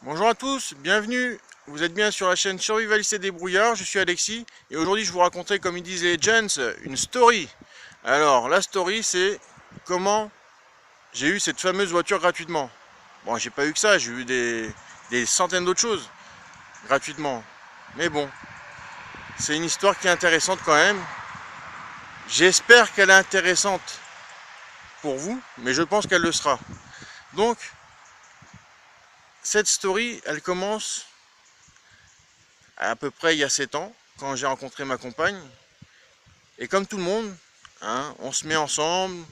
Bonjour à tous, bienvenue. Vous êtes bien sur la chaîne Survivaliste et Débrouillard, je suis Alexis et aujourd'hui je vous raconterai, comme ils disent les gens, une story. Alors la story c'est comment j'ai eu cette fameuse voiture gratuitement. Bon, j'ai pas eu que ça, j'ai eu des centaines d'autres choses gratuitement. Mais bon, c'est une histoire qui est intéressante quand même. J'espère qu'elle est intéressante pour vous, mais je pense qu'elle le sera. Donc, cette story, elle commence à peu près il y a 7 ans, quand j'ai rencontré ma compagne. Et comme tout le monde, hein, on se met ensemble,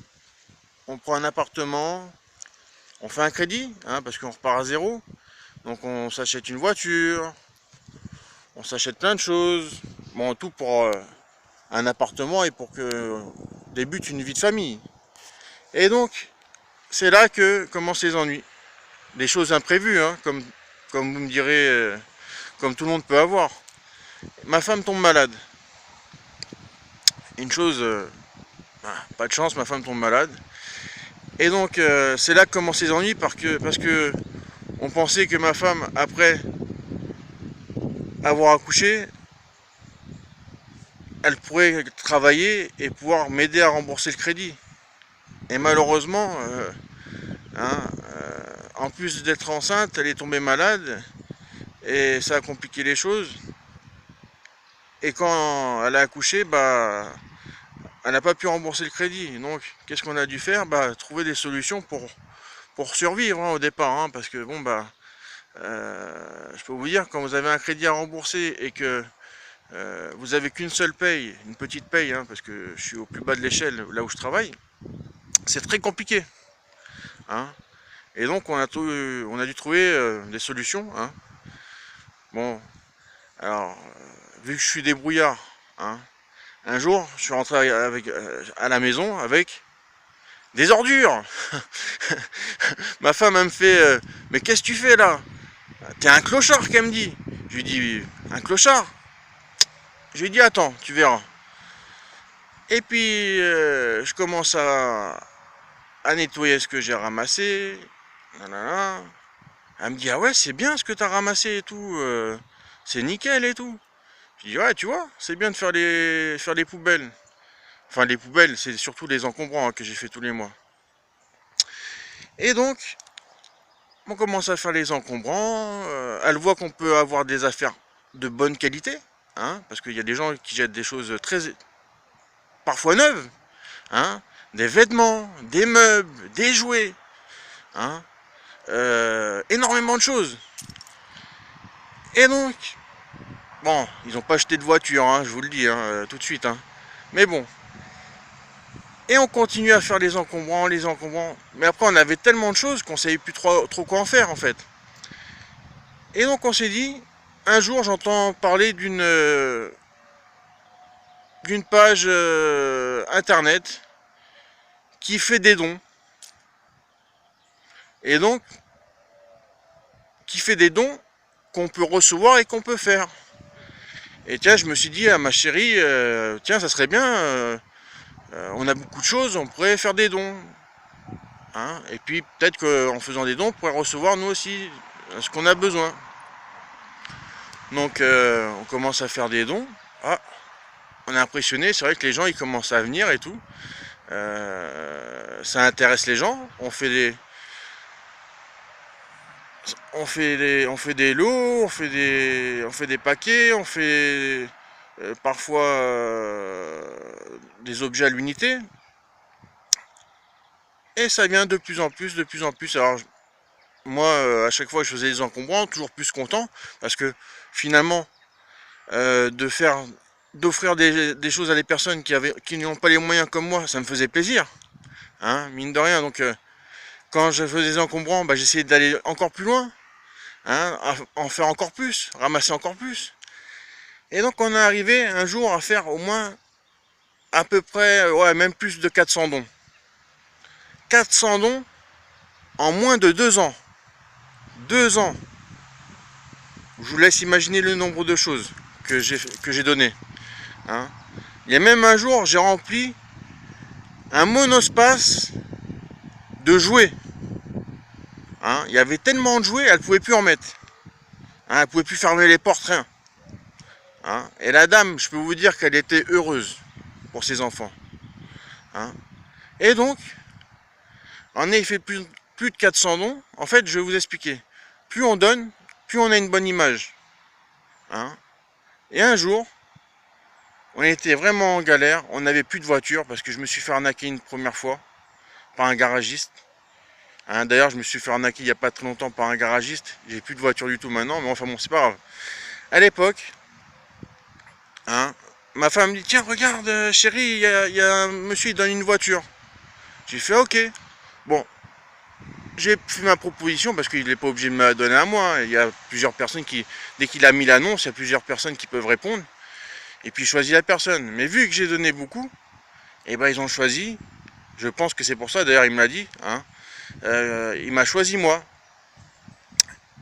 on prend un appartement, on fait un crédit, hein, parce qu'on repart à zéro. Donc on s'achète une voiture, on s'achète plein de choses. Bon, tout pour un appartement et pour que débute une vie de famille. Et donc, c'est là que commencent les ennuis. Des choses imprévues, hein, comme vous me direz, comme tout le monde peut avoir. Ma femme tombe malade. Une chose, pas de chance, ma femme tombe malade. Et donc c'est là que commencent les ennuis parce que on pensait que ma femme, après avoir accouché, elle pourrait travailler et pouvoir m'aider à rembourser le crédit. Et malheureusement, hein, en plus d'être enceinte, elle est tombée malade et ça a compliqué les choses. Et quand elle a accouché, bah, elle n'a pas pu rembourser le crédit. Donc qu'est-ce qu'on a dû faire? Bah, trouver des solutions pour survivre, hein, au départ, hein, parce que bon bah je peux vous dire, quand vous avez un crédit à rembourser et que vous avez qu'une seule paye, une petite paye, hein, parce que je suis au plus bas de l'échelle là où je travaille, c'est très compliqué, hein. Et donc on a dû trouver des solutions, hein. Bon, alors vu que je suis débrouillard, hein, un jour je suis rentré à la maison avec des ordures. Ma femme elle me fait mais qu'est-ce que tu fais là? T'es un clochard, qu'elle me dit. Je lui dis un clochard? Je lui dis attends, tu verras. Et puis je commence à nettoyer ce que j'ai ramassé. Nanana. Elle me dit ah ouais, c'est bien ce que t'as ramassé et tout, c'est nickel et tout. Je dis ouais, tu vois, c'est bien de faire les poubelles. Enfin les poubelles, c'est surtout les encombrants, hein, que j'ai fait tous les mois. Et donc on commence à faire les encombrants. Elle voit qu'on peut avoir des affaires de bonne qualité, hein, parce qu'il y a des gens qui jettent des choses très parfois neuves, hein, des vêtements, des meubles, des jouets, hein, énormément de choses. Et donc, bon, ils n'ont pas acheté de voiture, hein, je vous le dis, hein, tout de suite, hein. Mais bon. Et on continue à faire les encombrants, les encombrants. Mais après, on avait tellement de choses qu'on savait plus trop quoi en faire, en fait. Et donc, on s'est dit, un jour, j'entends parler d'une page internet qui fait des dons. Et donc, qui fait des dons qu'on peut recevoir et qu'on peut faire. Et tiens, je me suis dit à ma chérie, tiens, ça serait bien, on a beaucoup de choses, on pourrait faire des dons, hein. Et puis peut-être qu'en faisant des dons, on pourrait recevoir nous aussi ce qu'on a besoin. Donc on commence à faire des dons. Ah, on est impressionné, c'est vrai que les gens ils commencent à venir et tout. Ça intéresse les gens, on fait des lots, on fait des paquets, on fait parfois des objets à l'unité. Et ça vient de plus en plus, de plus en plus. Alors moi, à chaque fois que je faisais des encombrants, toujours plus content, parce que finalement, d'offrir des choses à des personnes qui n'ont pas les moyens comme moi, ça me faisait plaisir, hein, mine de rien. Donc quand je faisais des encombrants, bah, j'essayais d'aller encore plus loin, hein, en faire encore plus, ramasser encore plus. Et donc on est arrivé un jour à faire au moins à peu près, ouais, même plus de 400 dons. 400 dons en moins de 2 ans. 2 ans. Je vous laisse imaginer le nombre de choses que j'ai donné, hein. Il y a même un jour, j'ai rempli un monospace de jouets, hein. Il y avait tellement de jouets, elle ne pouvait plus en mettre. Hein, elle pouvait plus fermer les portes, rien. Hein. Et la dame, je peux vous dire qu'elle était heureuse pour ses enfants. Hein. Et donc, en ayant fait plus de 400 dons, en fait, je vais vous expliquer. Plus on donne, plus on a une bonne image. Hein. Et un jour, on était vraiment en galère, on n'avait plus de voiture parce que je me suis fait arnaquer une première fois par un garagiste. Hein, d'ailleurs, je me suis fait arnaquer il n'y a pas très longtemps par un garagiste. J'ai plus de voiture du tout maintenant, mais enfin bon, c'est pas grave. À l'époque, hein, ma femme me dit, tiens, regarde, chérie, il y a un monsieur, il donne une voiture. J'ai fait, ok. Bon, j'ai fait ma proposition parce qu'il n'est pas obligé de me la donner à moi. Il y a plusieurs personnes qui, dès qu'il a mis l'annonce, il y a plusieurs personnes qui peuvent répondre. Et puis, choisit la personne. Mais vu que j'ai donné beaucoup, et ben ils ont choisi. Je pense que c'est pour ça, d'ailleurs, il me l'a dit. Hein, il m'a choisi moi.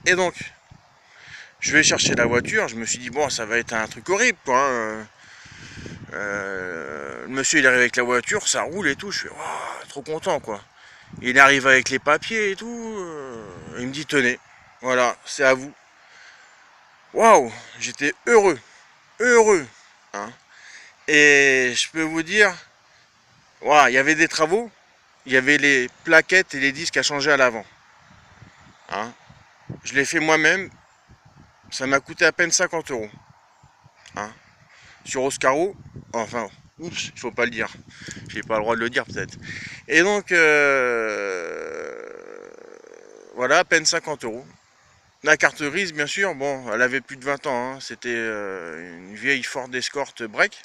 Et donc, je vais chercher la voiture. Je me suis dit, bon, ça va être un truc horrible, quoi. Hein. Le monsieur, il arrive avec la voiture, ça roule et tout. Je suis oh, trop content, quoi. Il arrive avec les papiers et tout. Il me dit, tenez, voilà, c'est à vous. Waouh, j'étais heureux. Heureux. Hein. Et je peux vous dire, wow, il y avait des travaux. Il y avait les plaquettes et les disques à changer à l'avant. Hein. Je l'ai fait moi-même. Ça m'a coûté à peine 50 euros. Hein. Sur Oscaro, enfin, oups, il faut pas le dire. J'ai pas le droit de le dire peut-être. Et donc, voilà, à peine 50 euros. La carte grise, bien sûr, bon, elle avait plus de 20 ans. Hein. C'était une vieille Ford Escort break.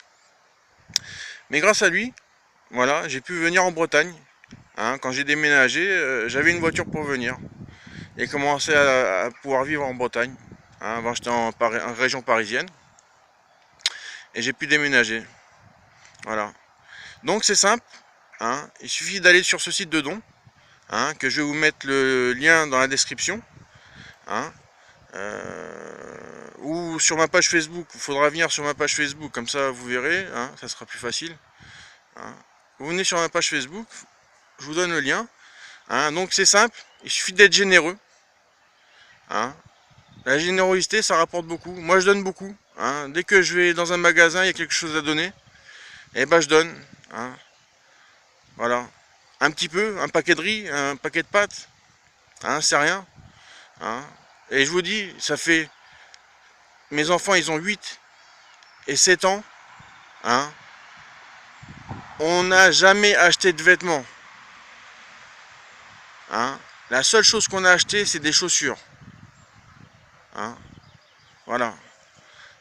Mais grâce à lui, voilà, j'ai pu venir en Bretagne. Hein. Quand j'ai déménagé, j'avais une voiture pour venir. Et commencer à pouvoir vivre en Bretagne. Hein. Avant, j'étais en région parisienne. Et j'ai pu déménager. Voilà. Donc c'est simple. Hein. Il suffit d'aller sur ce site de dons. Hein, que je vais vous mettre le lien dans la description. Hein. Ou sur ma page Facebook. Il faudra venir sur ma page Facebook. Comme ça vous verrez. Hein, ça sera plus facile. Hein. Vous venez sur ma page Facebook. Je vous donne le lien. Hein. Donc c'est simple. Il suffit d'être généreux. Hein. La générosité, ça rapporte beaucoup. Moi, je donne beaucoup. Hein. Dès que je vais dans un magasin, il y a quelque chose à donner. Et ben, je donne. Hein. Voilà. Un petit peu, un paquet de riz, un paquet de pâtes. Hein, c'est rien. Hein. Et je vous dis, ça fait... Mes enfants, ils ont 8 et 7 ans. Hein. On n'a jamais acheté de vêtements. Hein. La seule chose qu'on a acheté, c'est des chaussures. Hein. Voilà.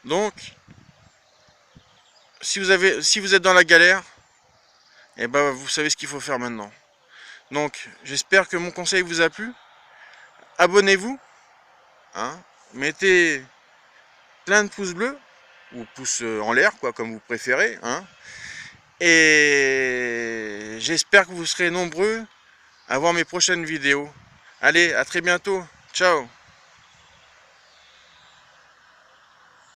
Donc, si vous êtes dans la galère, et ben vous savez ce qu'il faut faire maintenant. Donc, j'espère que mon conseil vous a plu. Abonnez-vous. Hein, mettez plein de pouces bleus, ou pouces en l'air, quoi, comme vous préférez. Hein, et j'espère que vous serez nombreux à voir mes prochaines vidéos. Allez, à très bientôt. Ciao.